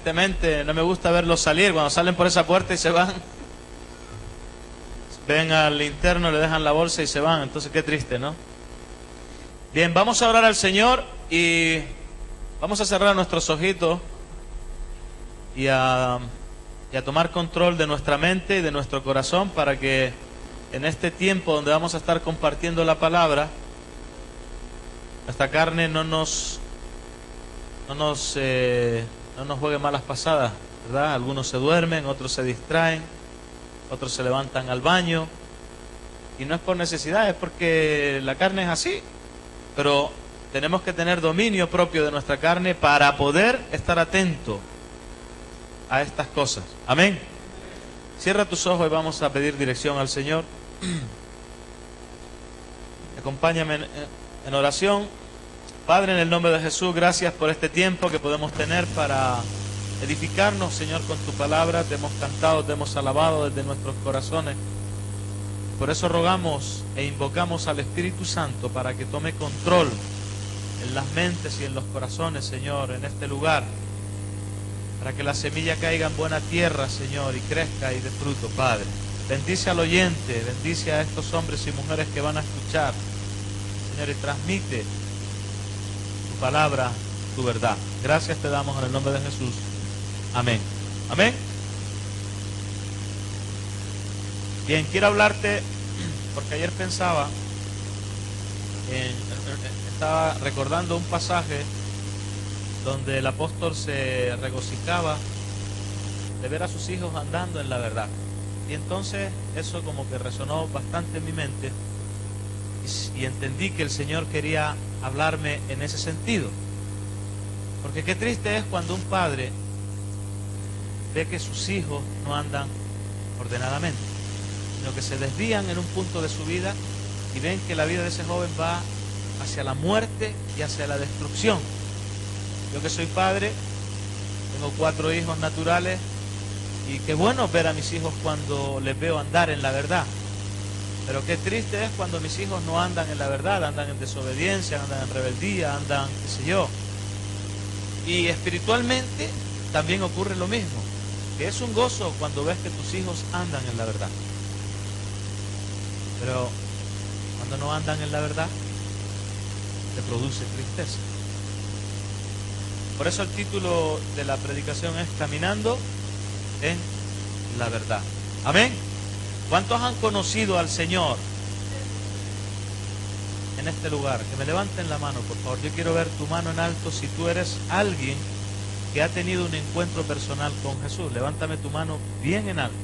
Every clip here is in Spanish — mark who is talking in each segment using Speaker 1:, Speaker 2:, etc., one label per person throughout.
Speaker 1: tristemente no me gusta verlos salir. Cuando salen por esa puerta y se van, ven al interno, le dejan la bolsa y se van. Entonces qué triste, ¿no? Bien, vamos a orar al Señor y vamos a cerrar nuestros ojitos y a tomar control de nuestra mente y de nuestro corazón, para que en este tiempo donde vamos a estar compartiendo la palabra, nuestra carne no nos juegue malas pasadas, ¿verdad? Algunos se duermen, otros se distraen, otros se levantan al baño, y no es por necesidad, es porque la carne es así. Pero tenemos que tener dominio propio de nuestra carne para poder estar atento a estas cosas. Amén. Cierra tus ojos y vamos a pedir dirección al Señor. Acompáñame en oración. Padre, en el nombre de Jesús, gracias por este tiempo que podemos tener para edificarnos, Señor, con tu palabra. Te hemos cantado, te hemos alabado desde nuestros corazones. Por eso rogamos e invocamos al Espíritu Santo para que tome control en las mentes y en los corazones, Señor, en este lugar, para que la semilla caiga en buena tierra, Señor, y crezca y dé fruto, Padre. Bendice al oyente, bendice a estos hombres y mujeres que van a escuchar, Señor, y transmite tu palabra, tu verdad. Gracias te damos en el nombre de Jesús. Amén. Amén. Bien, quiero hablarte, porque ayer pensaba, estaba recordando un pasaje donde el apóstol se regocijaba de ver a sus hijos andando en la verdad. Y entonces eso como que resonó bastante en mi mente y entendí que el Señor quería hablarme en ese sentido. Porque qué triste es cuando un padre ve que sus hijos no andan ordenadamente, sino que se desvían en un punto de su vida y ven que la vida de ese joven va hacia la muerte y hacia la destrucción. Yo que soy padre, tengo 4 hijos naturales y qué bueno ver a mis hijos cuando les veo andar en la verdad. Pero qué triste es cuando mis hijos no andan en la verdad, andan en desobediencia, andan en rebeldía, andan qué sé yo. Y espiritualmente también ocurre lo mismo, que es un gozo cuando ves que tus hijos andan en la verdad. Pero cuando no andan en la verdad, te produce tristeza. Por eso el título de la predicación es Caminando en la verdad. Amén. ¿Cuántos han conocido al Señor en este lugar? Que me levanten la mano, por favor. Yo quiero ver tu mano en alto si tú eres alguien que ha tenido un encuentro personal con Jesús. Levántame tu mano bien en alto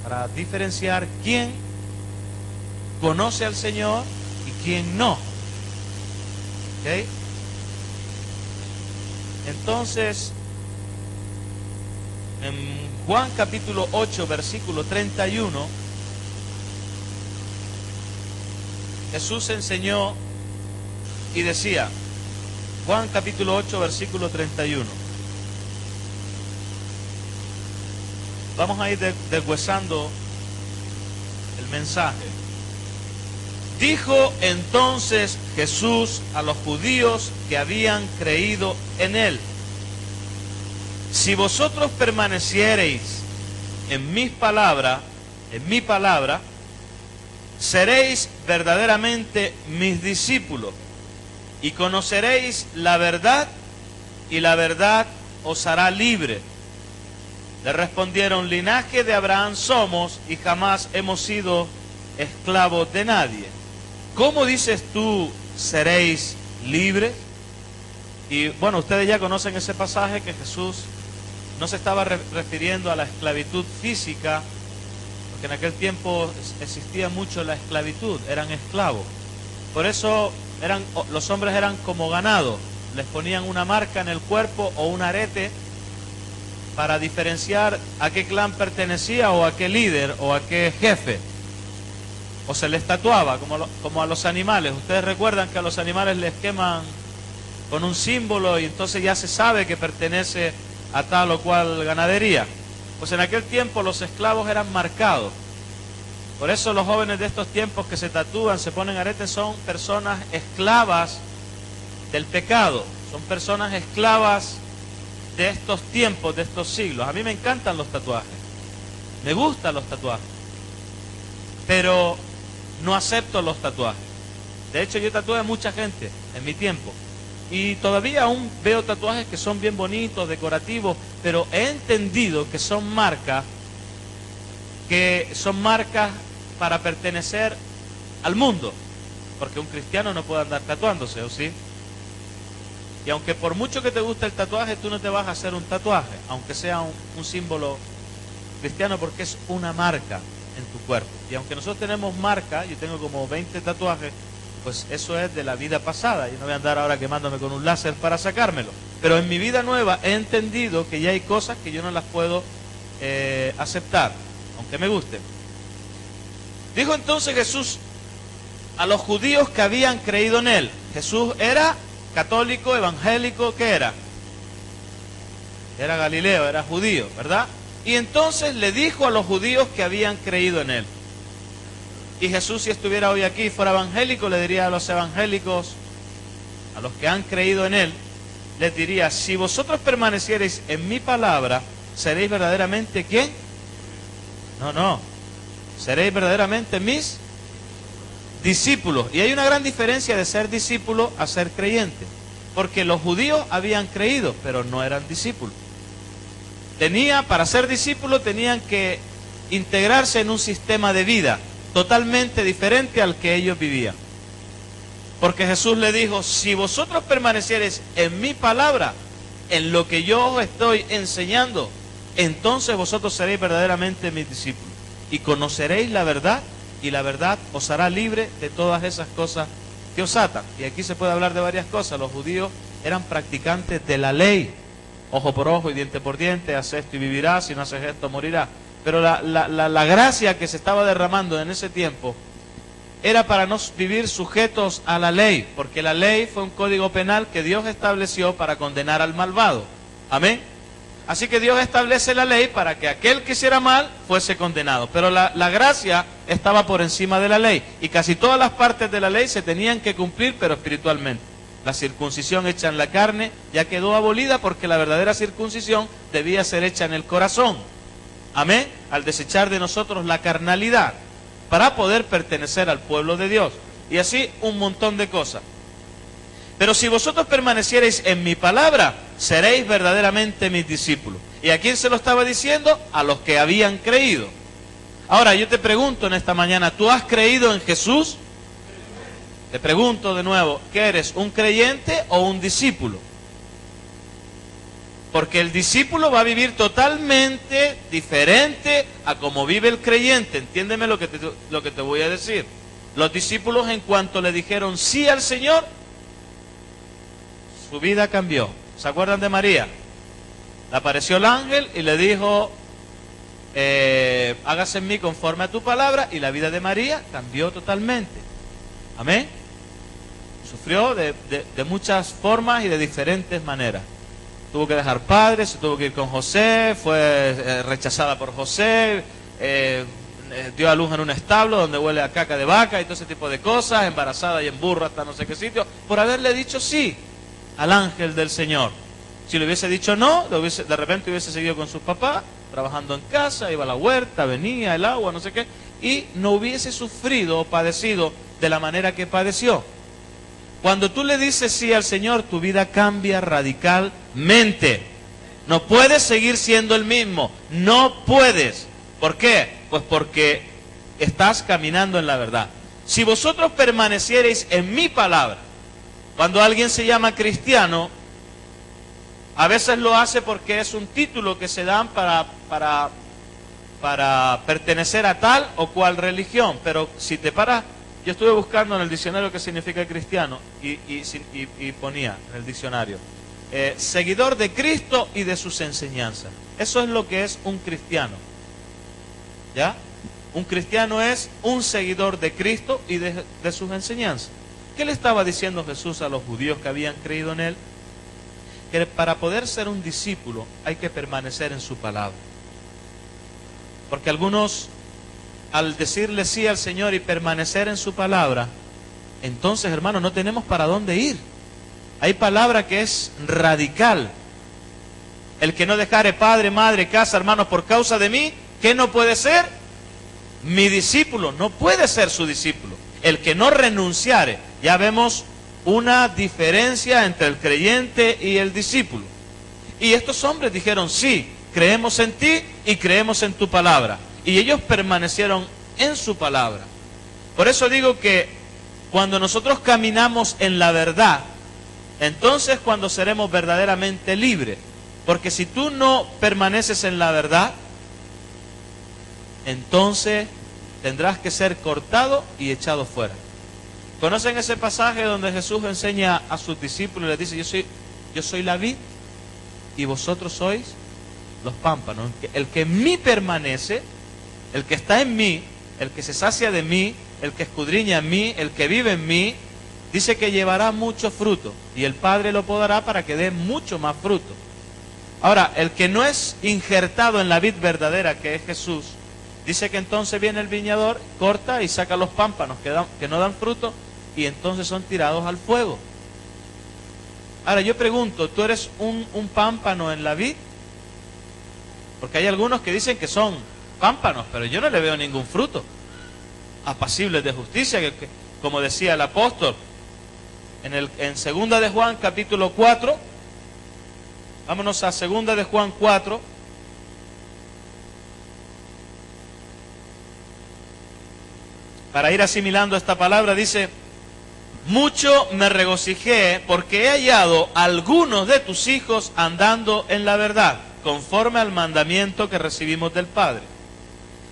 Speaker 1: para diferenciar quién conoce al Señor y quién no. ¿Ok? Entonces, en Juan capítulo 8, versículo 31, Jesús enseñó y decía, Juan capítulo 8, versículo 31. Vamos a ir deshuesando el mensaje. Dijo entonces Jesús a los judíos que habían creído en él: si vosotros permaneciereis en mi palabra, seréis verdaderamente mis discípulos y conoceréis la verdad, y la verdad os hará libre. Le respondieron: linaje de Abraham somos y jamás hemos sido esclavos de nadie. ¿Cómo dices tú, seréis libres? Y bueno, ustedes ya conocen ese pasaje, que Jesús no se estaba refiriendo a la esclavitud física, porque en aquel tiempo existía mucho la esclavitud, eran esclavos. Por eso los hombres eran como ganado, les ponían una marca en el cuerpo o un arete para diferenciar a qué clan pertenecía o a qué líder o a qué jefe. O se les tatuaba, como a los animales. Ustedes recuerdan que a los animales les queman con un símbolo y entonces ya se sabe que pertenece a tal o cual ganadería. Pues en aquel tiempo los esclavos eran marcados. Por eso los jóvenes de estos tiempos que se tatúan, se ponen aretes, son personas esclavas del pecado. Son personas esclavas de estos tiempos, de estos siglos. A mí me encantan los tatuajes, me gustan los tatuajes, pero no acepto los tatuajes. De hecho, yo tatué a mucha gente en mi tiempo y todavía aún veo tatuajes que son bien bonitos, decorativos, pero he entendido que son marcas para pertenecer al mundo, porque un cristiano no puede andar tatuándose, ¿o sí? Y aunque por mucho que te guste el tatuaje, tú no te vas a hacer un tatuaje, aunque sea un símbolo cristiano, porque es una marca en tu cuerpo. Y aunque nosotros tenemos marca, yo tengo como 20 tatuajes, pues eso es de la vida pasada. Yo no voy a andar ahora quemándome con un láser para sacármelo. Pero en mi vida nueva he entendido que ya hay cosas que yo no las puedo aceptar, aunque me gusten. Dijo entonces Jesús a los judíos que habían creído en él. Jesús era católico, evangélico, ¿qué era? Era Galileo, era judío, ¿verdad? Y entonces le dijo a los judíos que habían creído en él. Y Jesús, si estuviera hoy aquí y fuera evangélico, le diría a los evangélicos, a los que han creído en él, les diría: si vosotros permaneciereis en mi palabra, ¿seréis verdaderamente quién? No, seréis verdaderamente mis discípulos. Y hay una gran diferencia de ser discípulo a ser creyente, porque los judíos habían creído, pero no eran discípulos. Para ser discípulos tenían que integrarse en un sistema de vida totalmente diferente al que ellos vivían. Porque Jesús le dijo: si vosotros permaneciereis en mi palabra, en lo que yo os estoy enseñando, entonces vosotros seréis verdaderamente mis discípulos y conoceréis la verdad, y la verdad os hará libre de todas esas cosas que os atan. Y aquí se puede hablar de varias cosas. Los judíos eran practicantes de la ley: ojo por ojo y diente por diente, haz esto y vivirás, si no haces esto morirás. Pero la gracia que se estaba derramando en ese tiempo era para no vivir sujetos a la ley, porque la ley fue un código penal que Dios estableció para condenar al malvado. Amén. Así que Dios establece la ley para que aquel que hiciera mal fuese condenado. Pero la gracia estaba por encima de la ley, y casi todas las partes de la ley se tenían que cumplir, pero espiritualmente. La circuncisión hecha en la carne ya quedó abolida, porque la verdadera circuncisión debía ser hecha en el corazón. Amén. Al desechar de nosotros la carnalidad, para poder pertenecer al pueblo de Dios. Y así un montón de cosas. Pero si vosotros permaneciereis en mi palabra, seréis verdaderamente mis discípulos. ¿Y a quién se lo estaba diciendo? A los que habían creído. Ahora yo te pregunto en esta mañana, ¿tú has creído en Jesús? Te pregunto de nuevo, ¿qué eres? ¿Un creyente o un discípulo? Porque el discípulo va a vivir totalmente diferente a como vive el creyente. Entiéndeme lo que te voy a decir. Los discípulos, en cuanto le dijeron sí al Señor, su vida cambió. ¿Se acuerdan de María? Le apareció el ángel y le dijo: hágase en mí conforme a tu palabra, y la vida de María cambió totalmente. Amén. Sufrió de muchas formas y de diferentes maneras. Tuvo que dejar padres, se tuvo que ir con José, fue rechazada por José, dio a luz en un establo donde huele a caca de vaca y todo ese tipo de cosas, embarazada y en burro hasta no sé qué sitio, por haberle dicho sí al ángel del Señor. Si le hubiese dicho no, de repente hubiese seguido con sus papás, trabajando en casa, iba a la huerta, venía el agua, no sé qué, y no hubiese sufrido o padecido de la manera que padeció. Cuando tú le dices sí al Señor, tu vida cambia radicalmente. No puedes seguir siendo el mismo. No puedes. ¿Por qué? Pues porque estás caminando en la verdad. Si vosotros permaneciereis en mi palabra, cuando alguien se llama cristiano, a veces lo hace porque es un título que se dan para pertenecer a tal o cual religión. Pero si te paras... Yo estuve buscando en el diccionario qué significa cristiano y ponía en el diccionario seguidor de Cristo y de sus enseñanzas. Eso es lo que es un cristiano. ¿Ya? Un cristiano es un seguidor de Cristo y de sus enseñanzas. ¿Qué le estaba diciendo Jesús a los judíos que habían creído en él? Que para poder ser un discípulo hay que permanecer en su palabra. Porque algunos, al decirle sí al Señor y permanecer en su palabra, entonces, hermano, no tenemos para dónde ir. Hay palabra que es radical. El que no dejare padre, madre, casa, hermanos, por causa de mí, ¿qué no puede ser? Mi discípulo. No puede ser su discípulo. El que no renunciare. Ya vemos una diferencia entre el creyente y el discípulo. Y estos hombres dijeron, sí, creemos en ti y creemos en tu palabra. Y ellos permanecieron en su palabra. Por eso digo que cuando nosotros caminamos en la verdad, entonces cuando seremos verdaderamente libres. Porque si tú no permaneces en la verdad, entonces tendrás que ser cortado y echado fuera. ¿Conocen ese pasaje donde Jesús enseña a sus discípulos y les dice, yo soy la vid y vosotros sois los pámpanos? El que en mí permanece, el que está en mí, el que se sacia de mí, el que escudriña en mí, el que vive en mí, dice que llevará mucho fruto y el Padre lo podará para que dé mucho más fruto. Ahora, el que no es injertado en la vid verdadera, que es Jesús, dice que entonces viene el viñador, corta y saca los pámpanos que no dan fruto y entonces son tirados al fuego. Ahora yo pregunto, ¿tú eres un pámpano en la vid? Porque hay algunos que dicen que son pámpanos, pero yo no le veo ningún fruto. Apacibles de justicia, que como decía el apóstol en segunda de Juan capítulo 4, vámonos a segunda de Juan 4, para ir asimilando esta palabra, dice, mucho me regocijé porque he hallado a algunos de tus hijos andando en la verdad, conforme al mandamiento que recibimos del Padre.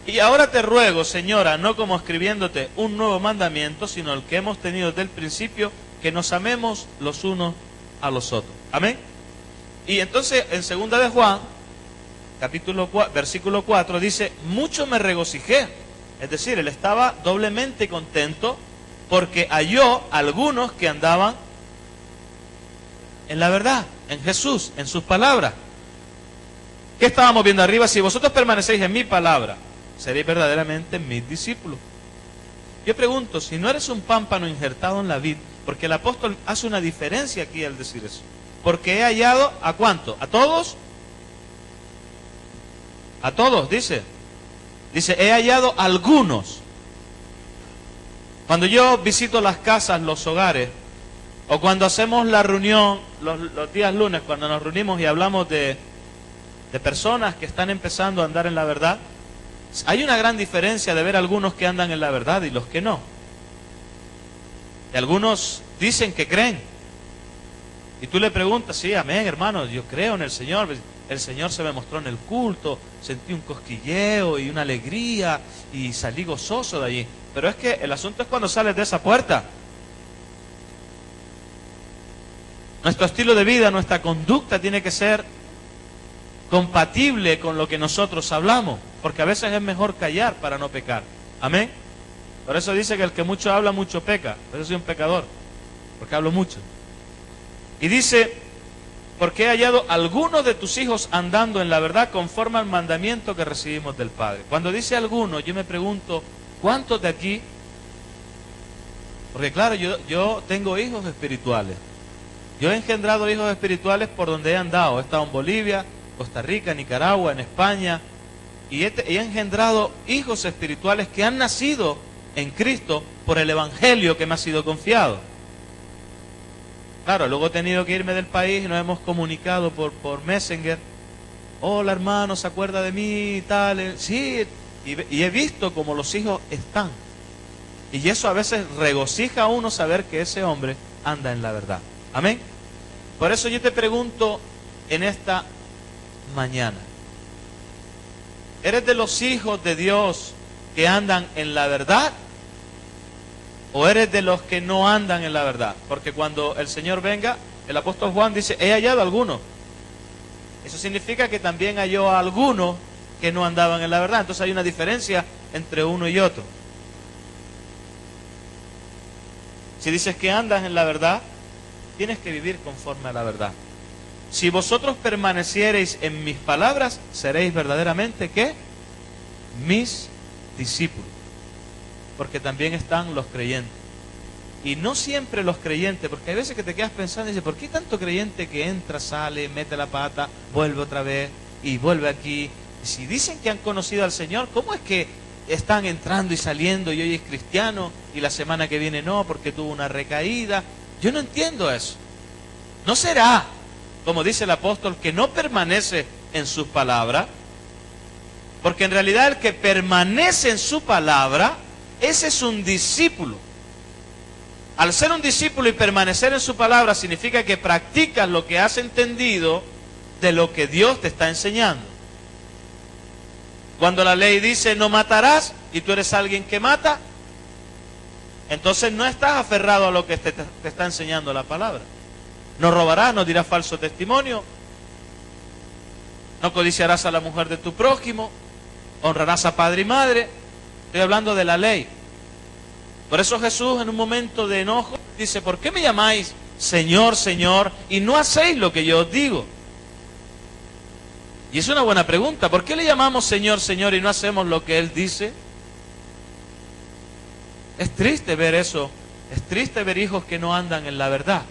Speaker 1: Y ahora te ruego, Señora, no como escribiéndote un nuevo mandamiento, sino el que hemos tenido desde el principio, que nos amemos los unos a los otros. Amén. Y entonces en segunda de Juan, versículo 4, dice, mucho me regocijé. Es decir, él estaba doblemente contento porque halló algunos que andaban en la verdad, en Jesús, en sus palabras. ¿Qué estábamos viendo arriba? Si vosotros permanecéis en mi palabra, seréis verdaderamente mis discípulos. Yo pregunto, si no eres un pámpano injertado en la vid, porque el apóstol hace una diferencia aquí al decir eso. Porque he hallado, ¿a cuánto? ¿A todos? A todos, dice. Dice, he hallado algunos. Cuando yo visito las casas, los hogares, o cuando hacemos la reunión, los días lunes, cuando nos reunimos y hablamos de personas que están empezando a andar en la verdad, hay una gran diferencia de ver algunos que andan en la verdad y los que no. Y algunos dicen que creen. Y tú le preguntas, sí, amén, hermano, yo creo en el Señor. El Señor se me mostró en el culto, sentí un cosquilleo y una alegría y salí gozoso de allí. Pero es que el asunto es cuando sales de esa puerta. Nuestro estilo de vida, nuestra conducta tiene que ser compatible con lo que nosotros hablamos, porque a veces es mejor callar para no pecar. Amén. Por eso dice que el que mucho habla, mucho peca. Por eso soy un pecador, porque hablo mucho. Y dice, porque he hallado algunos de tus hijos andando en la verdad conforme al mandamiento que recibimos del Padre. Cuando dice algunos, yo me pregunto, ¿cuántos de aquí? Porque claro, yo tengo hijos espirituales. Yo he engendrado hijos espirituales por donde he andado. He estado en Bolivia, Costa Rica, Nicaragua, en España, y he engendrado hijos espirituales que han nacido en Cristo por el Evangelio que me ha sido confiado. Claro, luego he tenido que irme del país y nos hemos comunicado por Messenger. Hola hermano, ¿se acuerda de mí y tal? Sí, y he visto cómo los hijos están. Y eso a veces regocija a uno saber que ese hombre anda en la verdad. Amén. Por eso yo te pregunto en esta mañana, ¿eres de los hijos de Dios que andan en la verdad? ¿O eres de los que no andan en la verdad? Porque cuando el Señor venga, el apóstol Juan dice, he hallado a algunos. Eso significa que también halló a algunos que no andaban en la verdad. Entonces hay una diferencia entre uno y otro. Si dices que andas en la verdad, tienes que vivir conforme a la verdad. Si vosotros permaneciereis en mis palabras, seréis verdaderamente, ¿qué? Mis discípulos. Porque también están los creyentes. Y no siempre los creyentes, porque hay veces que te quedas pensando y dices, ¿por qué tanto creyente que entra, sale, mete la pata, vuelve otra vez y vuelve aquí? Y si dicen que han conocido al Señor, ¿cómo es que están entrando y saliendo y hoy es cristiano y la semana que viene no porque tuvo una recaída? Yo no entiendo eso. ¿No será, como dice el apóstol, que no permanece en sus palabras? Porque en realidad el que permanece en su palabra, ese es un discípulo. Al ser un discípulo y permanecer en su palabra significa que practicas lo que has entendido de lo que Dios te está enseñando. Cuando la ley dice no matarás y tú eres alguien que mata, entonces no estás aferrado a lo que te está enseñando la palabra. No robarás, no dirás falso testimonio, no codiciarás a la mujer de tu prójimo, honrarás a padre y madre. Estoy hablando de la ley. Por eso Jesús en un momento de enojo dice, ¿por qué me llamáis Señor, Señor, y no hacéis lo que yo os digo? Y es una buena pregunta, ¿por qué le llamamos Señor, Señor, y no hacemos lo que Él dice? Es triste ver eso, es triste ver hijos que no andan en la verdad.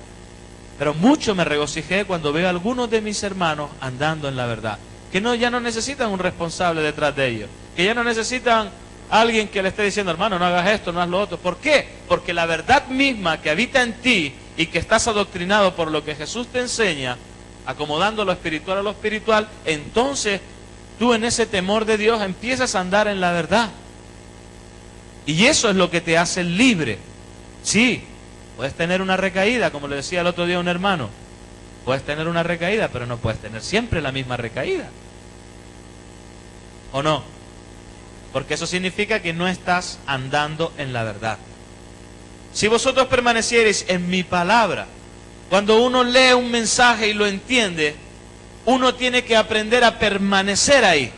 Speaker 1: Pero mucho me regocijé cuando veo a algunos de mis hermanos andando en la verdad, que ya no necesitan un responsable detrás de ellos, que ya no necesitan alguien que le esté diciendo, hermano, no hagas esto, no hagas lo otro. ¿Por qué? Porque la verdad misma que habita en ti y que estás adoctrinado por lo que Jesús te enseña, acomodando lo espiritual a lo espiritual, entonces tú en ese temor de Dios empiezas a andar en la verdad. Y eso es lo que te hace libre. Sí, puedes tener una recaída, como le decía el otro día a un hermano. Puedes tener una recaída, pero no puedes tener siempre la misma recaída. ¿O no? Porque eso significa que no estás andando en la verdad. Si vosotros permaneciereis en mi palabra, cuando uno lee un mensaje y lo entiende, uno tiene que aprender a permanecer ahí.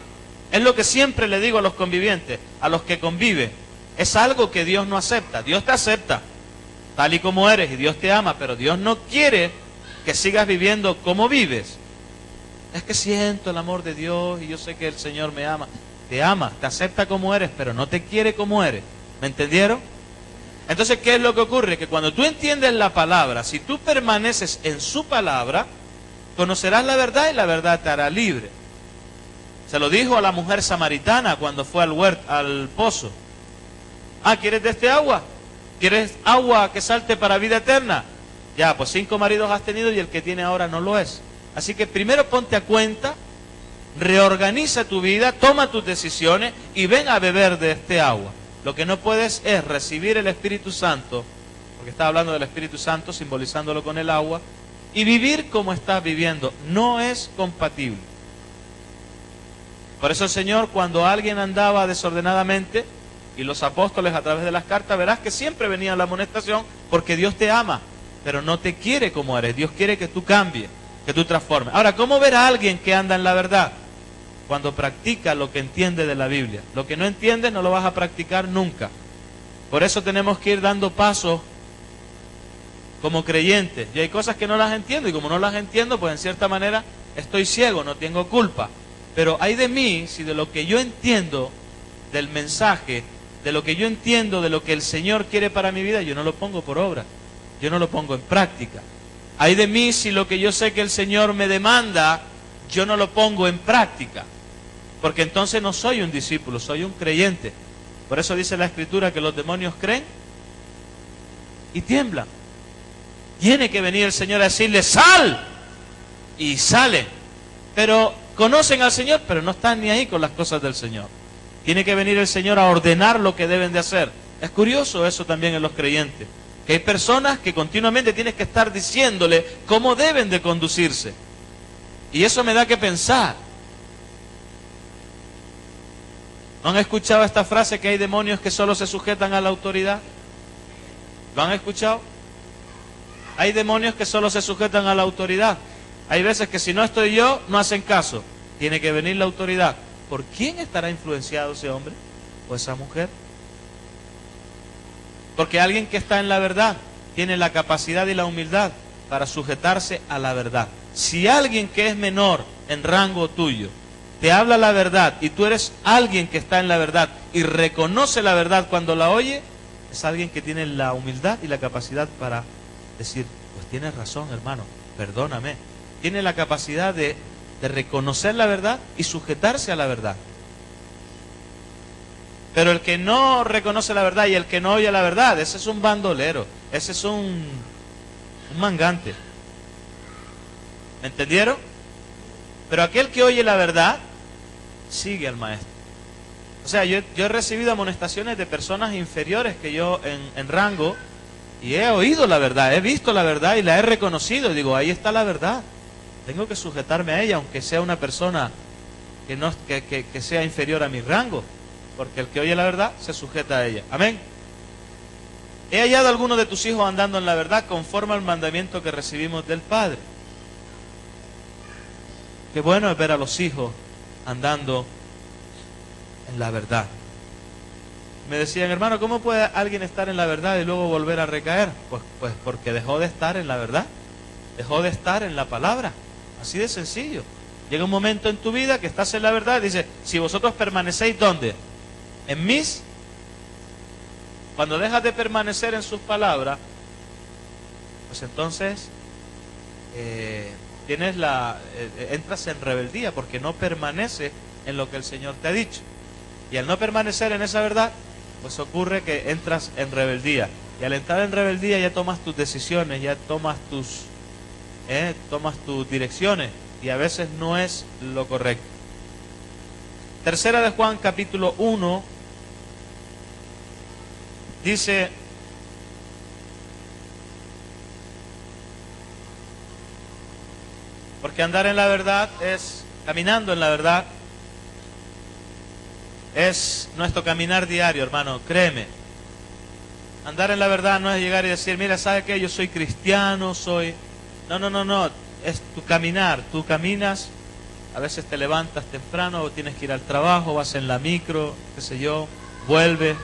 Speaker 1: Es lo que siempre le digo a los convivientes, a los que conviven. Es algo que Dios no acepta. Dios te acepta tal y como eres y Dios te ama, pero Dios no quiere que sigas viviendo como vives. Es que siento el amor de Dios y yo sé que el Señor me ama. Te ama, te acepta como eres, pero no te quiere como eres. ¿Me entendieron? Entonces, ¿qué es lo que ocurre? Que cuando tú entiendes la palabra, si tú permaneces en su palabra, conocerás la verdad y la verdad te hará libre. Se lo dijo a la mujer samaritana cuando fue al pozo. Ah, ¿quieres de este agua? ¿Quieres agua que salte para vida eterna? Ya, pues 5 maridos has tenido y el que tiene ahora no lo es. Así que primero ponte a cuenta, reorganiza tu vida, toma tus decisiones y ven a beber de este agua. Lo que no puedes es recibir el Espíritu Santo, porque está hablando del Espíritu Santo, simbolizándolo con el agua, y vivir como estás viviendo. No es compatible. Por eso el Señor, cuando alguien andaba desordenadamente, y los apóstoles a través de las cartas, verás que siempre venía la amonestación, porque Dios te ama, pero no te quiere como eres. Dios quiere que tú cambies, que tú transformes. Ahora, ¿cómo ver a alguien que anda en la verdad? Cuando practica lo que entiende de la Biblia. Lo que no entiendes no lo vas a practicar nunca. Por eso tenemos que ir dando pasos como creyentes. Y hay cosas que no las entiendo, y como no las entiendo, pues en cierta manera estoy ciego, no tengo culpa. Pero hay de mí si de lo que yo entiendo del mensaje, de lo que yo entiendo de lo que el Señor quiere para mi vida, yo no lo pongo por obra, yo no lo pongo en práctica. Hay de mí si lo que yo sé que el Señor me demanda, yo no lo pongo en práctica, porque entonces no soy un discípulo, soy un creyente. Por eso dice la Escritura que los demonios creen y tiemblan. Tiene que venir el Señor a decirle, ¡sal! Y salen. Pero conocen al Señor, pero no están ni ahí con las cosas del Señor. Tiene que venir el Señor a ordenar lo que deben de hacer. Es curioso eso también en los creyentes, que hay personas que continuamente tienes que estar diciéndole cómo deben de conducirse. Y eso me da que pensar. ¿No han escuchado esta frase que hay demonios que solo se sujetan a la autoridad? ¿Lo han escuchado? Hay demonios que solo se sujetan a la autoridad. Hay veces que si no estoy yo, no hacen caso. Tiene que venir la autoridad. ¿Por quién estará influenciado ese hombre o esa mujer? Porque alguien que está en la verdad tiene la capacidad y la humildad para sujetarse a la verdad. Si alguien que es menor en rango tuyo te habla la verdad y tú eres alguien que está en la verdad y reconoce la verdad cuando la oye, Es alguien que tiene la humildad y la capacidad para decir, pues tienes razón, hermano, perdóname. Tiene la capacidad de reconocer la verdad y sujetarse a la verdad. Pero el que no reconoce la verdad y el que no oye la verdad, ese es un bandolero, ese es un mangante. ¿Me entendieron? Pero aquel que oye la verdad, sigue al maestro. O sea, yo he recibido amonestaciones de personas inferiores que yo en rango, y he oído la verdad, he visto la verdad y la he reconocido. Y digo, ahí está la verdad. Tengo que sujetarme a ella, aunque sea una persona que sea inferior a mi rango. Porque el que oye la verdad se sujeta a ella. Amén. He hallado a algunos de tus hijos andando en la verdad conforme al mandamiento que recibimos del Padre. Qué bueno es ver a los hijos andando en la verdad. Me decían, hermano, ¿cómo puede alguien estar en la verdad y luego volver a recaer? Pues porque dejó de estar en la verdad. Dejó de estar en la palabra. Así de sencillo. Llega un momento en tu vida que estás en la verdad y dice, si vosotros permanecéis, ¿dónde? En mis. Cuando dejas de permanecer en sus palabras, pues entonces entras en rebeldía porque no permaneces en lo que el Señor te ha dicho. Y al no permanecer en esa verdad, pues ocurre que entras en rebeldía. Y al entrar en rebeldía ya tomas tus decisiones, ya tomas tus direcciones, y a veces no es lo correcto. Tercera de Juan, capítulo 1, dice: porque andar en la verdad es, caminando en la verdad, es nuestro caminar diario, hermano, créeme. Andar en la verdad no es llegar y decir, mira, ¿sabe qué? Yo soy cristiano, soy... No, es tu caminar. Tú caminas, a veces te levantas temprano, o tienes que ir al trabajo, vas en la micro, qué sé yo, vuelves.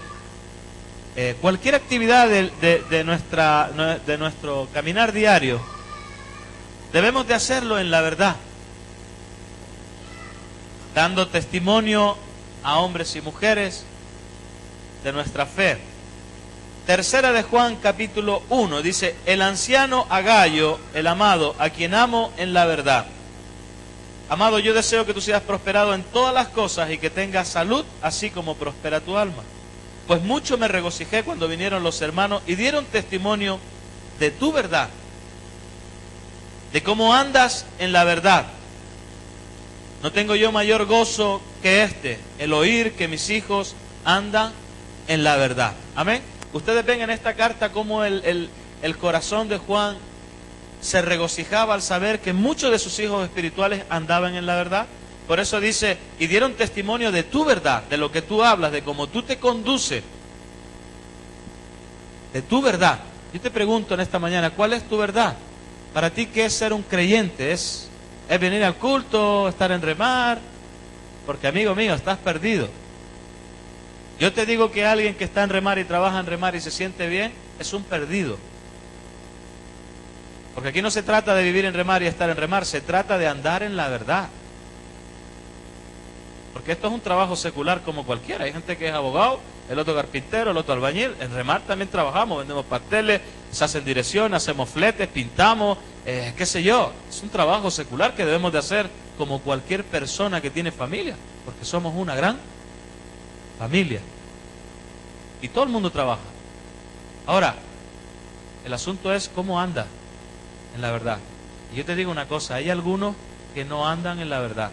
Speaker 1: Cualquier actividad de nuestro caminar diario, debemos de hacerlo en la verdad, dando testimonio a hombres y mujeres de nuestra fe. Tercera de Juan, capítulo 1, dice: el anciano Agayo, el amado, a quien amo en la verdad. Amado, yo deseo que tú seas prosperado en todas las cosas y que tengas salud, así como prospera tu alma. Pues mucho me regocijé cuando vinieron los hermanos y dieron testimonio de tu verdad, de cómo andas en la verdad. No tengo yo mayor gozo que este, el oír que mis hijos andan en la verdad. Amén. Ustedes ven en esta carta cómo el corazón de Juan se regocijaba al saber que muchos de sus hijos espirituales andaban en la verdad. Por eso dice, y dieron testimonio de tu verdad, de lo que tú hablas, de cómo tú te conduces, de tu verdad. Yo te pregunto en esta mañana, ¿cuál es tu verdad? Para ti, ¿qué es ser un creyente? ¿Es venir al culto, estar en remar? Porque, amigo mío, estás perdido. Yo te digo que alguien que está en remar y trabaja en remar y se siente bien, es un perdido. Porque aquí no se trata de vivir en remar y estar en remar, se trata de andar en la verdad. Porque esto es un trabajo secular como cualquiera. Hay gente que es abogado, el otro carpintero, el otro albañil. En remar también trabajamos, vendemos pasteles, se hacen direcciones, hacemos fletes, pintamos, qué sé yo. Es un trabajo secular que debemos de hacer como cualquier persona que tiene familia, porque somos una gran familia. Y todo el mundo trabaja. Ahora, el asunto es cómo anda en la verdad. Y yo te digo una cosa, hay algunos que no andan en la verdad.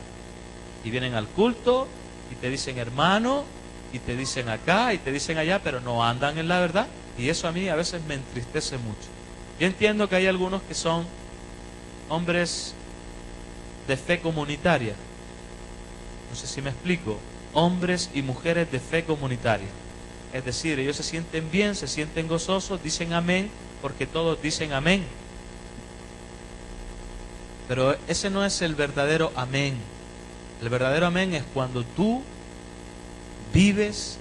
Speaker 1: Y vienen al culto y te dicen hermano, y te dicen acá y te dicen allá, pero no andan en la verdad. Y eso a mí a veces me entristece mucho. Yo entiendo que hay algunos que son hombres de fe comunitaria. No sé si me explico. Hombres y mujeres de fe comunitaria. Es decir, ellos se sienten bien, se sienten gozosos, dicen amén, porque todos dicen amén. Pero ese no es el verdadero amén. El verdadero amén es cuando tú vives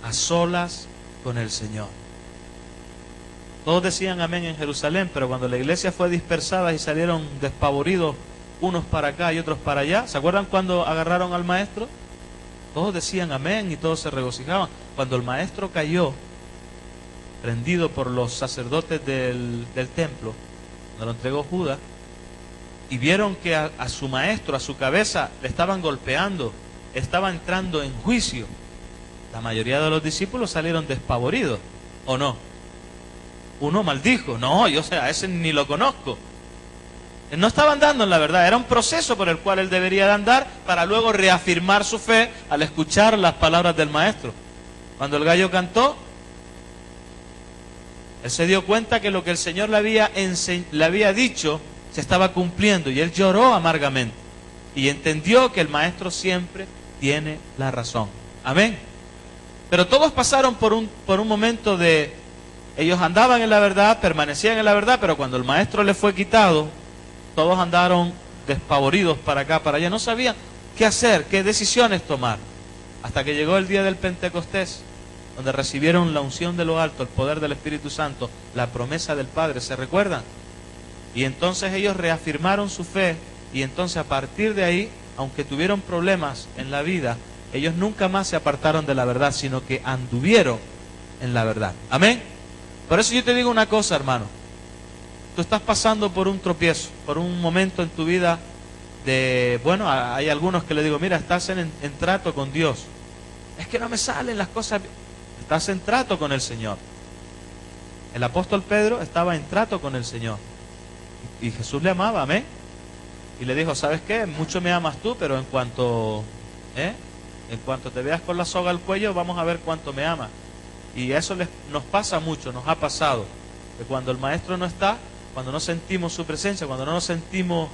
Speaker 1: a solas con el Señor. Todos decían amén en Jerusalén, pero cuando la iglesia fue dispersada y salieron despavoridos unos para acá y otros para allá, ¿se acuerdan cuando agarraron al maestro? Todos decían amén y todos se regocijaban. Cuando el maestro cayó, prendido por los sacerdotes del templo, cuando lo entregó Judas, y vieron que a su maestro, a su cabeza, le estaban golpeando, estaba entrando en juicio, la mayoría de los discípulos salieron despavoridos, ¿o no? Uno maldijo, no, yo a ese ni lo conozco. No estaba andando en la verdad, era un proceso por el cual él debería de andar para luego reafirmar su fe al escuchar las palabras del maestro. Cuando el gallo cantó, él se dio cuenta que lo que el Señor le había dicho se estaba cumpliendo, y él lloró amargamente y entendió que el maestro siempre tiene la razón. Amén. Pero todos pasaron por un momento de... Ellos andaban en la verdad, permanecían en la verdad, pero cuando el maestro les fue quitado, todos andaron despavoridos para acá, para allá. No sabían qué hacer, qué decisiones tomar. Hasta que llegó el día del Pentecostés, donde recibieron la unción de lo alto, el poder del Espíritu Santo, la promesa del Padre. ¿Se recuerdan? Y entonces ellos reafirmaron su fe, y entonces a partir de ahí, aunque tuvieron problemas en la vida, ellos nunca más se apartaron de la verdad, sino que anduvieron en la verdad. Amén. Por eso yo te digo una cosa, hermano. Tú estás pasando por un tropiezo, por un momento en tu vida de... Bueno, hay algunos que le digo, mira, estás en trato con Dios. Es que no me salen las cosas. Estás en trato con el Señor. El apóstol Pedro estaba en trato con el Señor. Y Jesús le amaba, amén. Y le dijo, ¿sabes qué? Mucho me amas tú, pero en cuanto te veas con la soga al cuello, vamos a ver cuánto me amas. Y eso nos pasa mucho, nos ha pasado. Que cuando el maestro no está, cuando no sentimos su presencia, cuando no nos sentimos,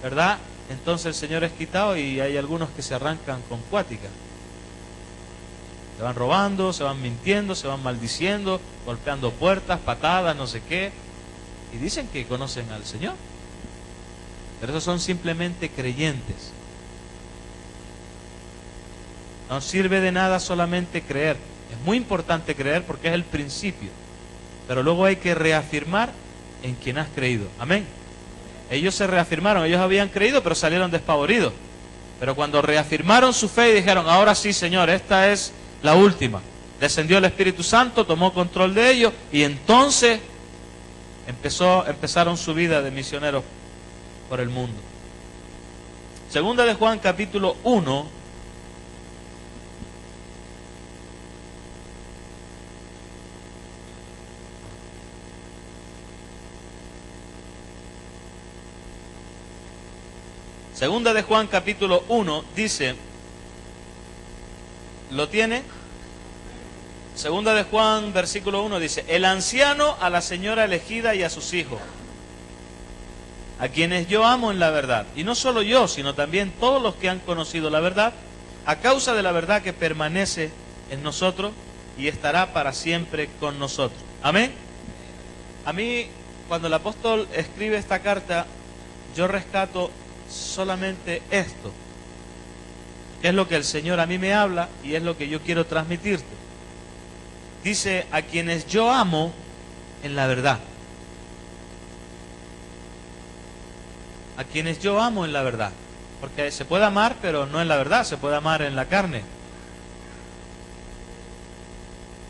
Speaker 1: ¿verdad? Entonces el Señor es quitado, y hay algunos que se arrancan con cuática. Se van robando, se van mintiendo, se van maldiciendo, golpeando puertas, patadas, no sé qué. Y dicen que conocen al Señor. Pero esos son simplemente creyentes. No sirve de nada solamente creer. Es muy importante creer porque es el principio. Pero luego hay que reafirmar en quien has creído. Amén. Ellos se reafirmaron, ellos habían creído, pero salieron despavoridos. Pero cuando reafirmaron su fe y dijeron, ahora sí, Señor, esta es la última. Descendió el Espíritu Santo, tomó control de ellos, y entonces empezaron su vida de misioneros por el mundo. Segunda de Juan, capítulo 1. Segunda de Juan, capítulo 1, dice, ¿lo tiene? Segunda de Juan, versículo 1 dice, el anciano a la señora elegida y a sus hijos, a quienes yo amo en la verdad, y no solo yo, sino también todos los que han conocido la verdad, a causa de la verdad que permanece en nosotros y estará para siempre con nosotros. Amén. A mí, cuando el apóstol escribe esta carta, yo rescato solamente esto, que es lo que el Señor a mí me habla y es lo que yo quiero transmitirte. Dice, a quienes yo amo en la verdad. A quienes yo amo en la verdad. Porque se puede amar, pero no en la verdad, se puede amar en la carne.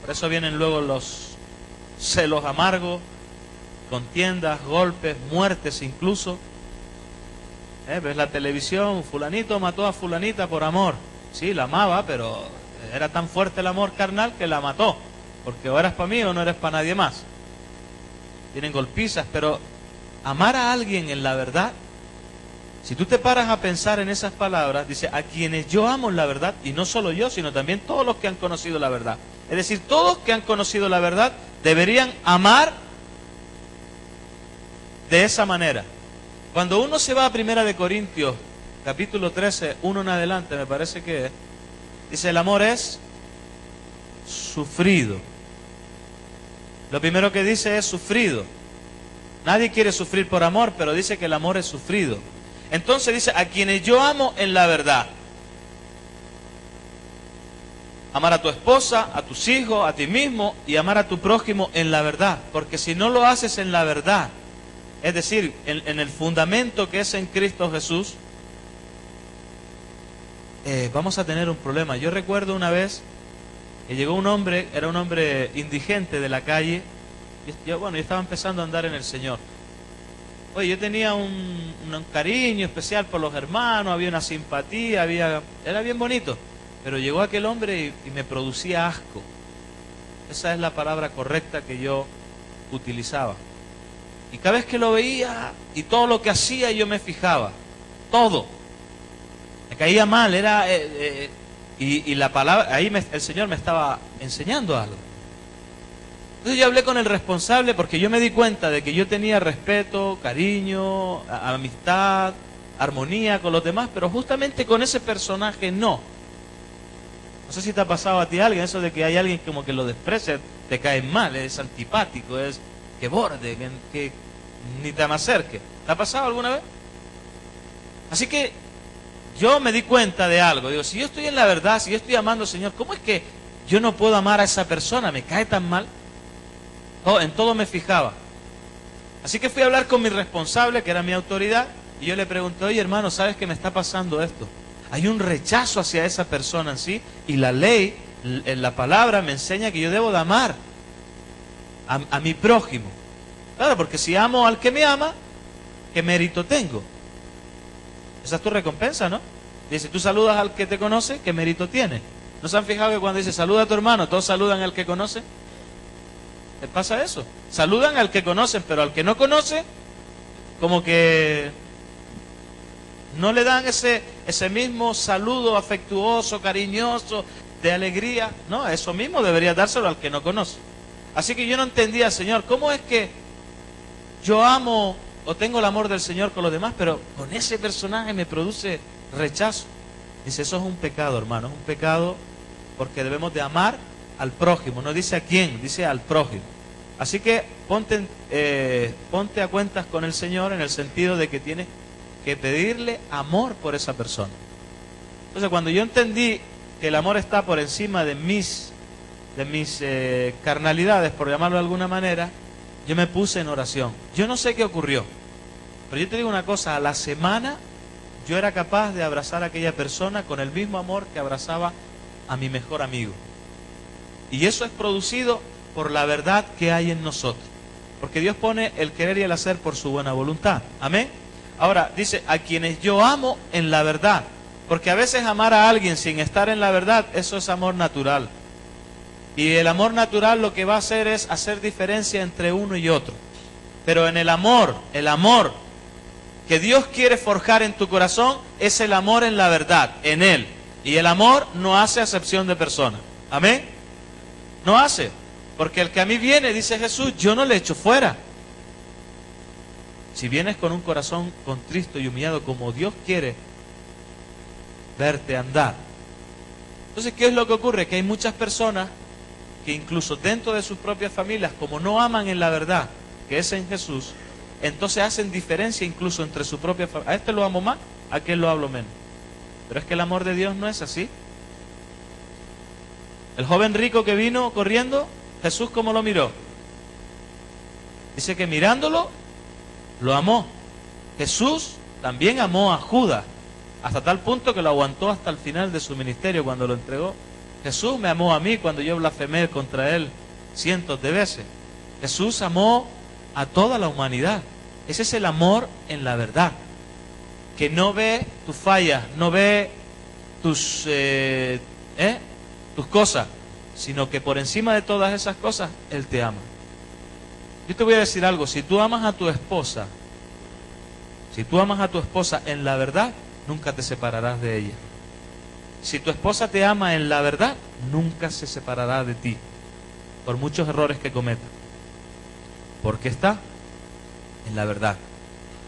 Speaker 1: Por eso vienen luego los celos amargos, contiendas, golpes, muertes incluso. Ves la televisión, fulanito mató a fulanita por amor. Sí, la amaba, pero era tan fuerte el amor carnal que la mató. Porque o eres para mí o no eres para nadie más. Tienen golpizas, pero amar a alguien en la verdad, si tú te paras a pensar en esas palabras, dice, a quienes yo amo en la verdad, y no solo yo, sino también todos los que han conocido la verdad. Es decir, todos que han conocido la verdad deberían amar de esa manera. Cuando uno se va a Primera de Corintios, capítulo 13, 1 en adelante, me parece que es, dice, el amor es sufrido. Lo primero que dice es sufrido. Nadie quiere sufrir por amor, pero dice que el amor es sufrido. Entonces dice, a quienes yo amo en la verdad. Amar a tu esposa, a tus hijos, a ti mismo y amar a tu prójimo en la verdad. Porque si no lo haces en la verdad, es decir, en el fundamento que es en Cristo Jesús, vamos a tener un problema. Yo recuerdo una vez que llegó un hombre, era un hombre indigente de la calle. Yo estaba empezando a andar en el Señor. Oye, yo tenía un cariño especial por los hermanos, había una simpatía, era bien bonito. Pero llegó aquel hombre y me producía asco. Esa es la palabra correcta que yo utilizaba. Y cada vez que lo veía y todo lo que hacía yo me fijaba. Todo. Me caía mal, y la palabra, ahí el Señor me estaba enseñando algo. Entonces yo hablé con el responsable porque yo me di cuenta de que yo tenía respeto, cariño, amistad, armonía con los demás, pero justamente con ese personaje no. No sé si te ha pasado a ti alguien, eso de que hay alguien como que lo desprecia, te cae mal, es antipático, es que borde, que ni te me acerque. ¿Te ha pasado alguna vez? Así que yo me di cuenta de algo. Digo, si yo estoy en la verdad, si yo estoy amando al Señor, ¿cómo es que yo no puedo amar a esa persona? ¿Me cae tan mal? En todo me fijaba. Así que fui a hablar con mi responsable, que era mi autoridad, y yo le pregunté, oye hermano, ¿sabes que me está pasando esto? Hay un rechazo hacia esa persona en sí, y la ley, en la palabra, me enseña que yo debo de amar a mi prójimo. Claro, porque si amo al que me ama, ¿qué mérito tengo? Esa es tu recompensa, ¿no? Dice, tú saludas al que te conoce, ¿qué mérito tiene? ¿No se han fijado que cuando dice saluda a tu hermano, todos saludan al que conoce? ¿Les pasa eso? Saludan al que conocen, pero al que no conoce, como que no le dan ese mismo saludo afectuoso, cariñoso, de alegría. No, eso mismo debería dárselo al que no conoce. Así que yo no entendía, Señor, ¿cómo es que yo amo o tengo el amor del Señor con los demás, pero con ese personaje me produce rechazo? Dice, eso es un pecado, hermano, es un pecado porque debemos de amar al prójimo. No dice a quién, dice al prójimo. Así que ponte a cuentas con el Señor en el sentido de que tienes que pedirle amor por esa persona. Entonces, cuando yo entendí que el amor está por encima de mis carnalidades, por llamarlo de alguna manera, yo me puse en oración. Yo no sé qué ocurrió, pero yo te digo una cosa, a la semana yo era capaz de abrazar a aquella persona con el mismo amor que abrazaba a mi mejor amigo. Y eso es producido por la verdad que hay en nosotros. Porque Dios pone el querer y el hacer por su buena voluntad. Amén. Ahora, dice, a quienes yo amo en la verdad. Porque a veces amar a alguien sin estar en la verdad, eso es amor natural. Y el amor natural lo que va a hacer es hacer diferencia entre uno y otro. Pero en el amor que Dios quiere forjar en tu corazón, es el amor en la verdad, en Él. Y el amor no hace acepción de persona. Amén. No hace. Porque el que a mí viene, dice Jesús, yo no le echo fuera. Si vienes con un corazón contristo y humillado como Dios quiere verte andar. Entonces, ¿qué es lo que ocurre? Que hay muchas personas que incluso dentro de sus propias familias, como no aman en la verdad, que es en Jesús, entonces hacen diferencia incluso entre su propia familia. A este lo amo más, a aquel lo hablo menos. Pero es que el amor de Dios no es así. El joven rico que vino corriendo, Jesús ¿cómo lo miró? Dice que mirándolo, lo amó. Jesús también amó a Judas, hasta tal punto que lo aguantó hasta el final de su ministerio cuando lo entregó. Jesús me amó a mí cuando yo blasfemé contra Él cientos de veces. Jesús amó a toda la humanidad. Ese es el amor en la verdad, que no ve tus fallas, no ve tus cosas, sino que por encima de todas esas cosas, Él te ama. Yo te voy a decir algo, si tú amas a tu esposa en la verdad, nunca te separarás de ella. Si tu esposa te ama en la verdad, nunca se separará de ti, por muchos errores que cometa, porque está en la verdad.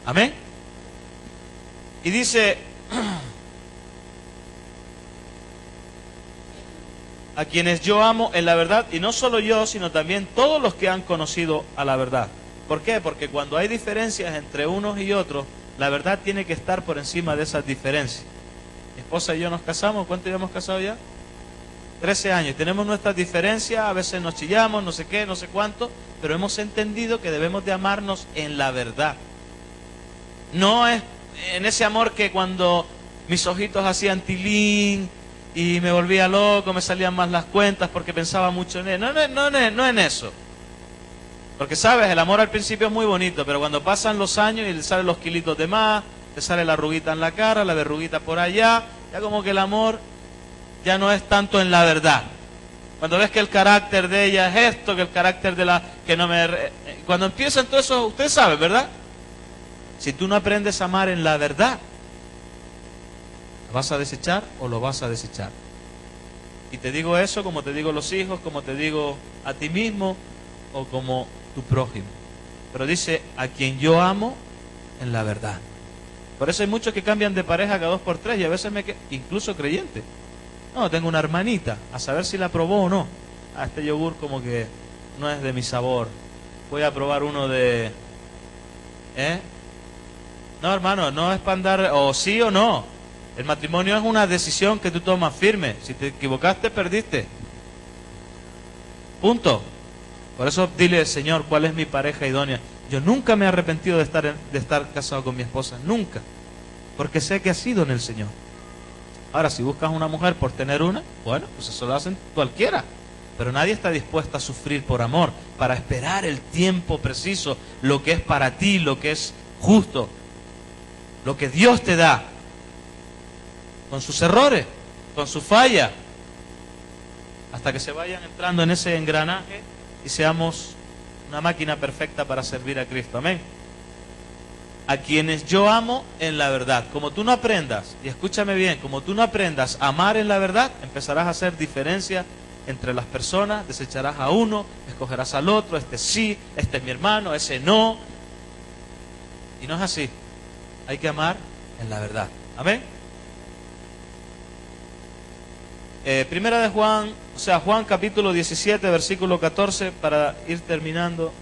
Speaker 1: Amén. Y dice, a quienes yo amo en la verdad, y no solo yo, sino también todos los que han conocido a la verdad. ¿Por qué? Porque cuando hay diferencias entre unos y otros, la verdad tiene que estar por encima de esas diferencias. Mi esposa y yo nos casamos, ¿cuánto llevamos casados ya? 13 años. Tenemos nuestras diferencias, a veces nos chillamos, no sé qué, no sé cuánto, pero hemos entendido que debemos de amarnos en la verdad. No es en ese amor que cuando mis ojitos hacían tilín y me volvía loco, me salían más las cuentas porque pensaba mucho en él. No en eso. Porque sabes, el amor al principio es muy bonito, pero cuando pasan los años y le salen los kilitos de más, te sale la arruguita en la cara, la verruguita por allá, ya como que el amor ya no es tanto en la verdad. Cuando ves que el carácter de ella es esto, que el carácter de la... que no me... Cuando empiezan todo eso, usted sabe, ¿verdad? Si tú no aprendes a amar en la verdad, ¿lo vas a desechar o lo vas a desechar? Y te digo eso como te digo los hijos, como te digo a ti mismo o como tu prójimo. Pero dice, a quien yo amo en la verdad. Por eso hay muchos que cambian de pareja cada 2 por 3 y a veces incluso creyentes. No, tengo una hermanita, a saber si la probó o no. Este yogur como que no es de mi sabor. Voy a probar uno de... No, hermano, no es para andar o sí o no. El matrimonio es una decisión que tú tomas firme. Si te equivocaste, perdiste. Punto. Por eso dile, Señor, ¿cuál es mi pareja idónea? Yo nunca me he arrepentido de estar casado con mi esposa, nunca. Porque sé que ha sido en el Señor. Ahora, si buscas una mujer por tener una, bueno, pues eso lo hacen cualquiera. Pero nadie está dispuesto a sufrir por amor, para esperar el tiempo preciso, lo que es para ti, lo que es justo, lo que Dios te da, con sus errores, con su falla, hasta que se vayan entrando en ese engranaje y seamos una máquina perfecta para servir a Cristo. Amén. A quienes yo amo en la verdad. Como tú no aprendas, y escúchame bien, como tú no aprendas a amar en la verdad, empezarás a hacer diferencia entre las personas, desecharás a uno, escogerás al otro, este sí, este es mi hermano, ese no. Y no es así. Hay que amar en la verdad. Amén. Primera de Juan, Juan capítulo 17, versículo 14, para ir terminando.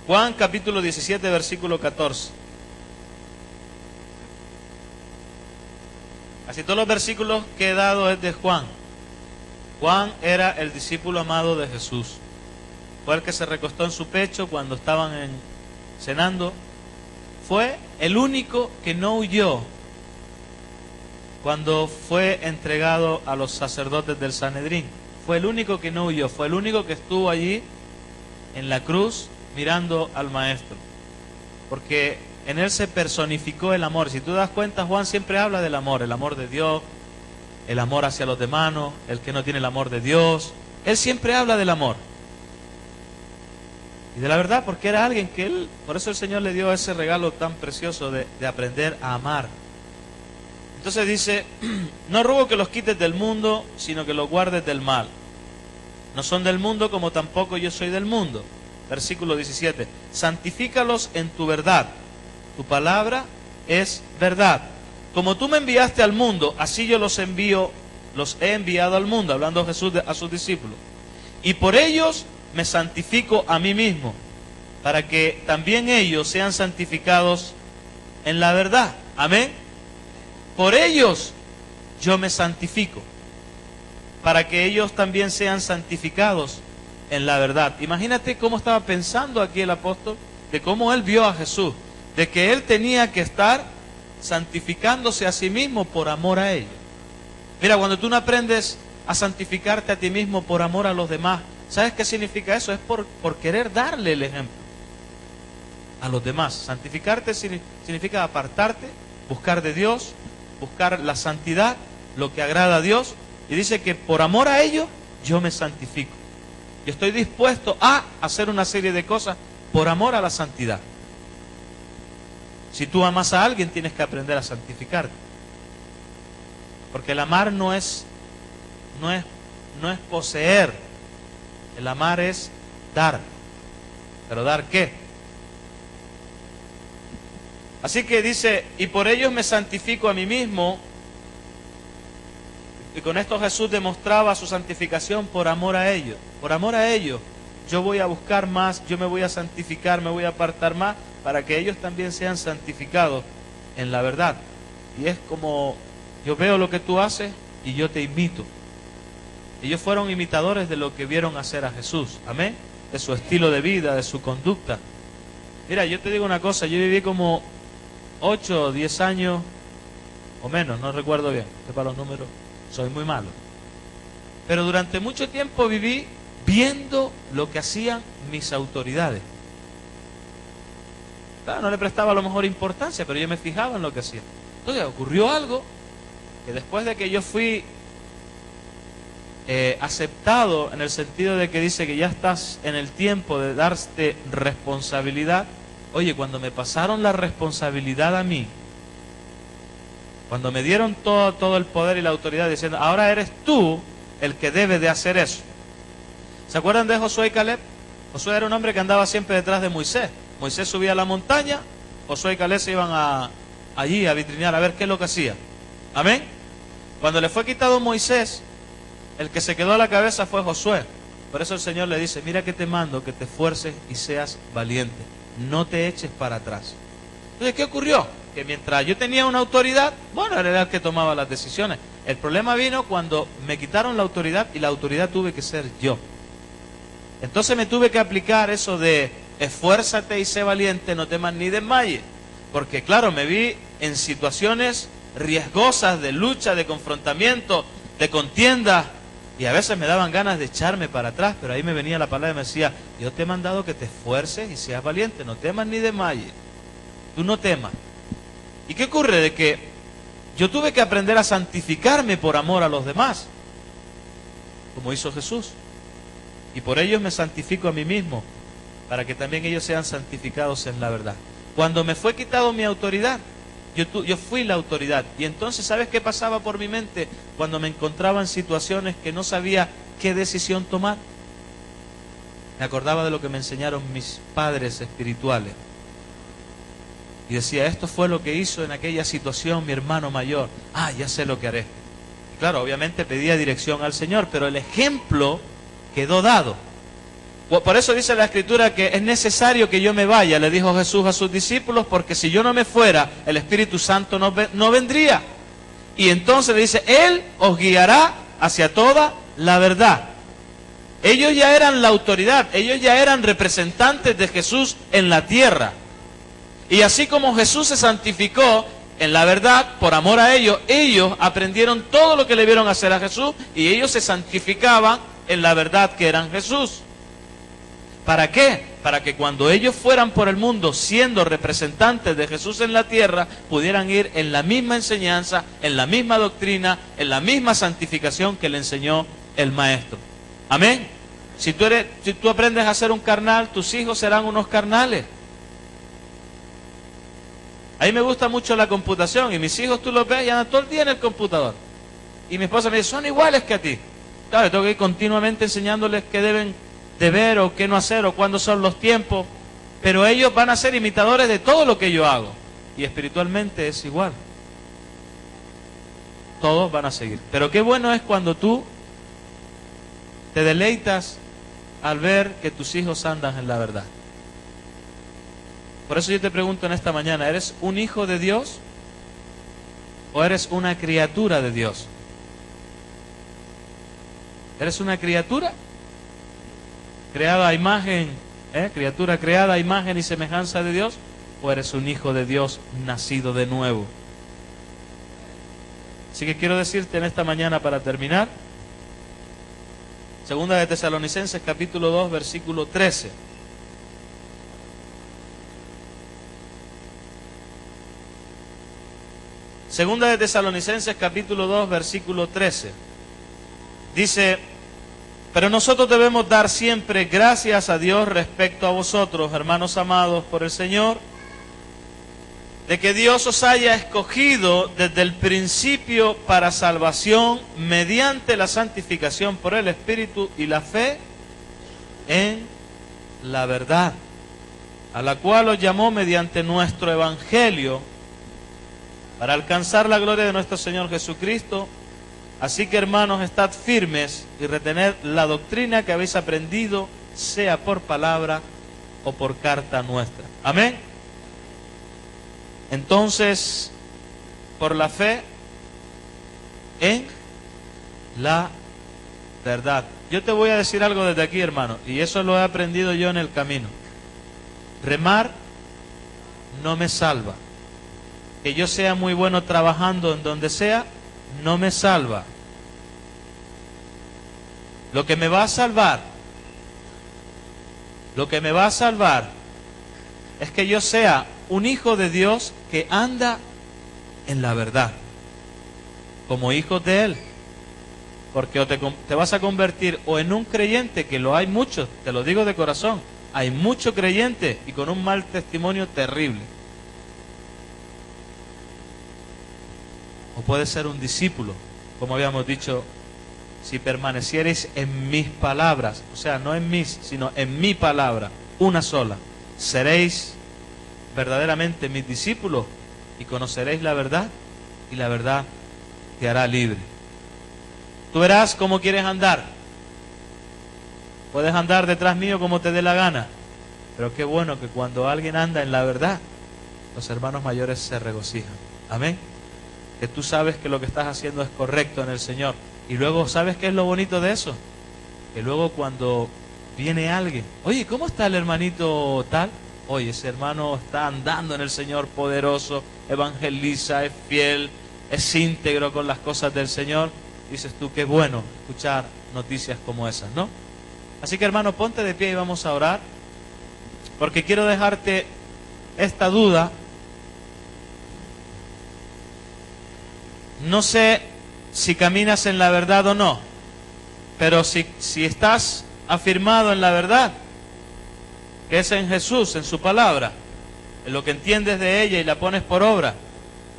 Speaker 1: Juan capítulo 17, versículo 14. Así todos los versículos que he dado es de Juan. Juan era el discípulo amado de Jesús. Fue el que se recostó en su pecho cuando estaban cenando. Fue el único que no huyó cuando fue entregado a los sacerdotes del Sanedrín. Fue el único que no huyó. Fue el único que estuvo allí en la cruz mirando al Maestro. Porque en él se personificó el amor. Si tú das cuenta, Juan siempre habla del amor. El amor de Dios, el amor hacia los demás, el que no tiene el amor de Dios. Él siempre habla del amor. Y de la verdad, porque era alguien que él... Por eso el Señor le dio ese regalo tan precioso de aprender a amar. Entonces dice, no ruego que los quites del mundo, sino que los guardes del mal. No son del mundo como tampoco yo soy del mundo. Versículo 17. Santifícalos en tu verdad. Tu palabra es verdad. Como tú me enviaste al mundo, así yo los he enviado al mundo, hablando Jesús a sus discípulos. Y por ellos me santifico a mí mismo, para que también ellos sean santificados en la verdad. Amén. Por ellos yo me santifico, para que ellos también sean santificados en la verdad. Imagínate cómo estaba pensando aquí el apóstol, de cómo él vio a Jesús, de que él tenía que estar santificándose a sí mismo por amor a ellos. Mira, cuando tú no aprendes a santificarte a ti mismo por amor a los demás, ¿sabes qué significa eso? Es por querer darle el ejemplo a los demás. Santificarte significa apartarte, buscar de Dios, buscar la santidad, lo que agrada a Dios. Y dice que por amor a ellos yo me santifico. Yo estoy dispuesto a hacer una serie de cosas por amor a la santidad. Si tú amas a alguien, tienes que aprender a santificarte. Porque el amar no es poseer. El amar es dar. ¿Pero dar qué? Así que dice, y por ellos me santifico a mí mismo. Y con esto Jesús demostraba su santificación por amor a ellos. Por amor a ellos, yo voy a buscar más, yo me voy a santificar, me voy a apartar más, para que ellos también sean santificados en la verdad. y es como, yo veo lo que tú haces y yo te imito. Ellos fueron imitadores de lo que vieron hacer a Jesús, amén, de su estilo de vida, de su conducta. Mira, yo te digo una cosa, yo viví como 8 o 10 años, o menos, no recuerdo bien, que para los números soy muy malo. Pero durante mucho tiempo viví viendo lo que hacían mis autoridades. Claro, no le prestaba a lo mejor importancia, pero yo me fijaba en lo que hacían. Entonces ocurrió algo, que después de que yo fui aceptado, en el sentido de que dice que ya estás en el tiempo de darte responsabilidad. Oye, cuando me pasaron la responsabilidad a mí, cuando me dieron todo el poder y la autoridad, diciendo, ahora eres tú el que debe de hacer eso. ¿Se acuerdan de Josué y Caleb? Josué era un hombre que andaba siempre detrás de Moisés. Moisés subía a la montaña, Josué y Caleb se iban allí a vitrinear a ver qué es lo que hacía. Amén. Cuando le fue quitado Moisés, el que se quedó a la cabeza fue Josué. Por eso el Señor le dice, mira que te mando que te esfuerces y seas valiente. No te eches para atrás. Entonces, ¿qué ocurrió? Que mientras yo tenía una autoridad, bueno, era el que tomaba las decisiones. El problema vino cuando me quitaron la autoridad y la autoridad tuve que ser yo. Entonces me tuve que aplicar eso de esfuérzate y sé valiente, no temas ni desmayes. Porque claro, me vi en situaciones riesgosas de lucha, de confrontamiento, de contienda. Y a veces me daban ganas de echarme para atrás, pero ahí me venía la palabra y me decía, yo te he mandado que te esfuerces y seas valiente, no temas ni desmayes. Tú no temas. ¿Y qué ocurre? De que yo tuve que aprender a santificarme por amor a los demás, como hizo Jesús. Y por ellos me santifico a mí mismo, para que también ellos sean santificados en la verdad. Cuando me fue quitado mi autoridad, yo fui la autoridad. Y entonces, ¿sabes qué pasaba por mi mente cuando me encontraba en situaciones que no sabía qué decisión tomar? Me acordaba de lo que me enseñaron mis padres espirituales. Y decía, esto fue lo que hizo en aquella situación mi hermano mayor. Ah, ya sé lo que haré. Y claro, obviamente pedía dirección al Señor, pero el ejemplo quedó dado. Por eso dice la Escritura que es necesario que yo me vaya, le dijo Jesús a sus discípulos, porque si yo no me fuera, el Espíritu Santo no vendría. Y entonces le dice, Él os guiará hacia toda la verdad. Ellos ya eran la autoridad, ellos ya eran representantes de Jesús en la tierra. Y así como Jesús se santificó en la verdad, por amor a ellos, ellos aprendieron todo lo que le vieron hacer a Jesús y ellos se santificaban en la verdad que eran Jesús. ¿Para qué? Para que cuando ellos fueran por el mundo siendo representantes de Jesús en la tierra, pudieran ir en la misma enseñanza, en la misma doctrina, en la misma santificación que le enseñó el Maestro. Amén. Si tú aprendes a ser un carnal, tus hijos serán unos carnales. A mí me gusta mucho la computación y mis hijos tú los ves y andan todo el día en el computador. Y mi esposa me dice, son iguales que a ti. Claro, yo tengo que ir continuamente enseñándoles qué deben de ver o qué no hacer o cuándo son los tiempos, pero ellos van a ser imitadores de todo lo que yo hago. Y espiritualmente es igual. Todos van a seguir. Pero qué bueno es cuando tú te deleitas al ver que tus hijos andan en la verdad. Por eso yo te pregunto en esta mañana, ¿eres un hijo de Dios o eres una criatura de Dios? ¿Eres una criatura? Creada a imagen, criatura creada a imagen y semejanza de Dios, o eres un hijo de Dios nacido de nuevo. Así que quiero decirte en esta mañana para terminar, Segunda de Tesalonicenses capítulo 2 versículo 13. Segunda de Tesalonicenses capítulo 2 versículo 13. Dice, pero nosotros debemos dar siempre gracias a Dios respecto a vosotros, hermanos amados por el Señor, de que Dios os haya escogido desde el principio para salvación mediante la santificación por el Espíritu y la fe en la verdad, a la cual os llamó mediante nuestro Evangelio para alcanzar la gloria de nuestro Señor Jesucristo. Así que, hermanos, estad firmes y retened la doctrina que habéis aprendido, sea por palabra o por carta nuestra. Amén. Entonces, por la fe en la verdad. Yo te voy a decir algo desde aquí, hermano, y eso lo he aprendido yo en el camino. Remar no me salva. Que yo sea muy bueno trabajando en donde sea, no me salva. Lo que me va a salvar es que yo sea un hijo de Dios que anda en la verdad, como hijo de Él. Porque o te vas a convertir o en un creyente, que lo hay muchos, te lo digo de corazón, hay mucho creyente y con un mal testimonio terrible. O puede ser un discípulo, como habíamos dicho, si permaneciereis en mis palabras, o sea, no en mis, sino en mi palabra, una sola, seréis verdaderamente mis discípulos y conoceréis la verdad, y la verdad te hará libre. Tú verás cómo quieres andar. Puedes andar detrás mío como te dé la gana, pero qué bueno que cuando alguien anda en la verdad, los hermanos mayores se regocijan. Amén. Que tú sabes que lo que estás haciendo es correcto en el Señor. Y luego, ¿sabes qué es lo bonito de eso? Que luego cuando viene alguien, oye, ¿cómo está el hermanito tal? Oye, ese hermano está andando en el Señor poderoso, evangeliza, es fiel, es íntegro con las cosas del Señor. Dices tú, qué bueno escuchar noticias como esas, ¿no? Así que, hermano, ponte de pie y vamos a orar, porque quiero dejarte esta duda. No sé si caminas en la verdad o no, pero si estás afirmado en la verdad, que es en Jesús, en su palabra, en lo que entiendes de ella y la pones por obra,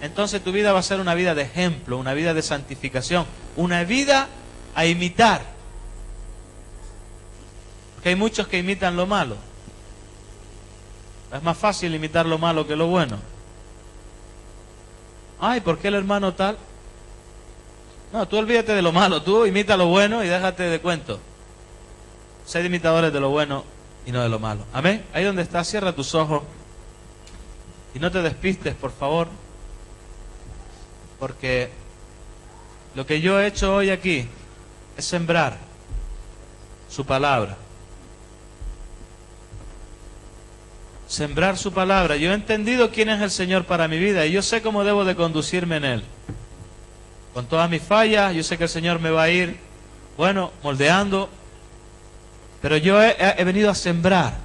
Speaker 1: entonces tu vida va a ser una vida de ejemplo, una vida de santificación, una vida a imitar. Porque hay muchos que imitan lo malo. Es más fácil imitar lo malo que lo bueno. Ay, ¿por qué el hermano tal? No, tú olvídate de lo malo, tú imita lo bueno y déjate de cuento. Sed imitadores de lo bueno y no de lo malo. Amén. Ahí donde estás, cierra tus ojos y no te despistes, por favor, porque lo que yo he hecho hoy aquí es sembrar su palabra. Sembrar su palabra. Yo he entendido quién es el Señor para mi vida y yo sé cómo debo de conducirme en Él. Con todas mis fallas, yo sé que el Señor me va a ir, bueno, moldeando, pero yo he venido a sembrar.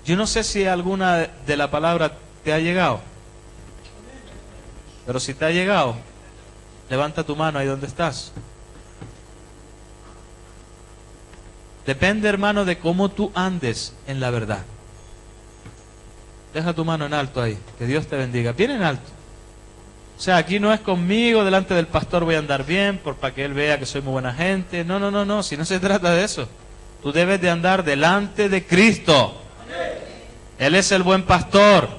Speaker 1: Yo no sé si alguna de la palabra te ha llegado, pero si te ha llegado, levanta tu mano ahí donde estás. Depende, hermano, de cómo tú andes en la verdad. Deja tu mano en alto ahí, que Dios te bendiga, bien en alto. O sea, aquí no es conmigo, delante del pastor voy a andar bien, para que él vea que soy muy buena gente. No, no, no, no, si no se trata de eso. Tú debes de andar delante de Cristo. Él es el buen pastor.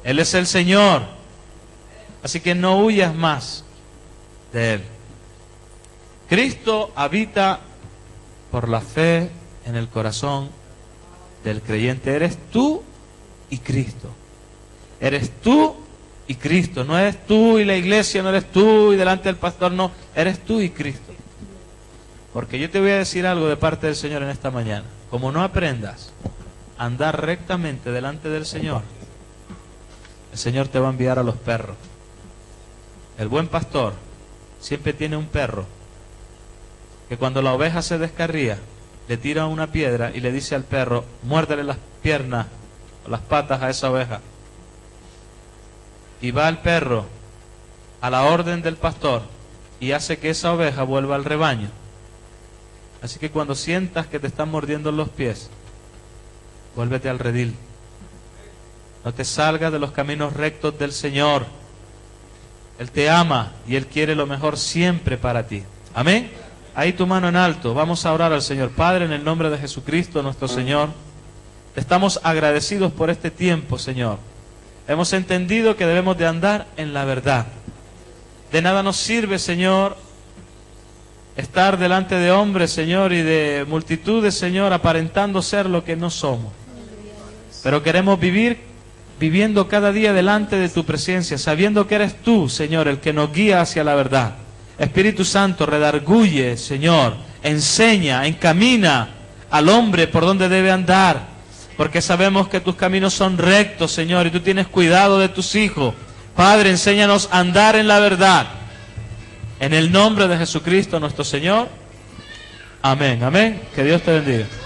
Speaker 1: Él es el Señor. Así que no huyas más de Él. Cristo habita por la fe en el corazón del creyente. Eres tú y Cristo. Eres tú y Cristo. No eres tú y la iglesia, no eres tú y delante del pastor, no. Eres tú y Cristo. Porque yo te voy a decir algo de parte del Señor en esta mañana. Como no aprendas a andar rectamente delante del Señor, el Señor te va a enviar a los perros. El buen pastor siempre tiene un perro que cuando la oveja se descarría, le tira una piedra y le dice al perro, muérdele las piernas o las patas a esa oveja. Y va el perro a la orden del pastor y hace que esa oveja vuelva al rebaño. Así que cuando sientas que te están mordiendo los pies, vuélvete al redil. No te salgas de los caminos rectos del Señor. Él te ama y Él quiere lo mejor siempre para ti. Amén. Ahí tu mano en alto. Vamos a orar al Señor. Padre, en el nombre de Jesucristo, nuestro Señor, te estamos agradecidos por este tiempo, Señor. Hemos entendido que debemos de andar en la verdad. De nada nos sirve, Señor, estar delante de hombres, Señor, y de multitudes, Señor, aparentando ser lo que no somos. Pero queremos vivir viviendo cada día delante de tu presencia, sabiendo que eres tú, Señor, el que nos guía hacia la verdad. Espíritu Santo, redarguye, Señor, enseña, encamina al hombre por donde debe andar, porque sabemos que tus caminos son rectos, Señor, y tú tienes cuidado de tus hijos. Padre, enséñanos a andar en la verdad. En el nombre de Jesucristo nuestro Señor. Amén, amén. Que Dios te bendiga.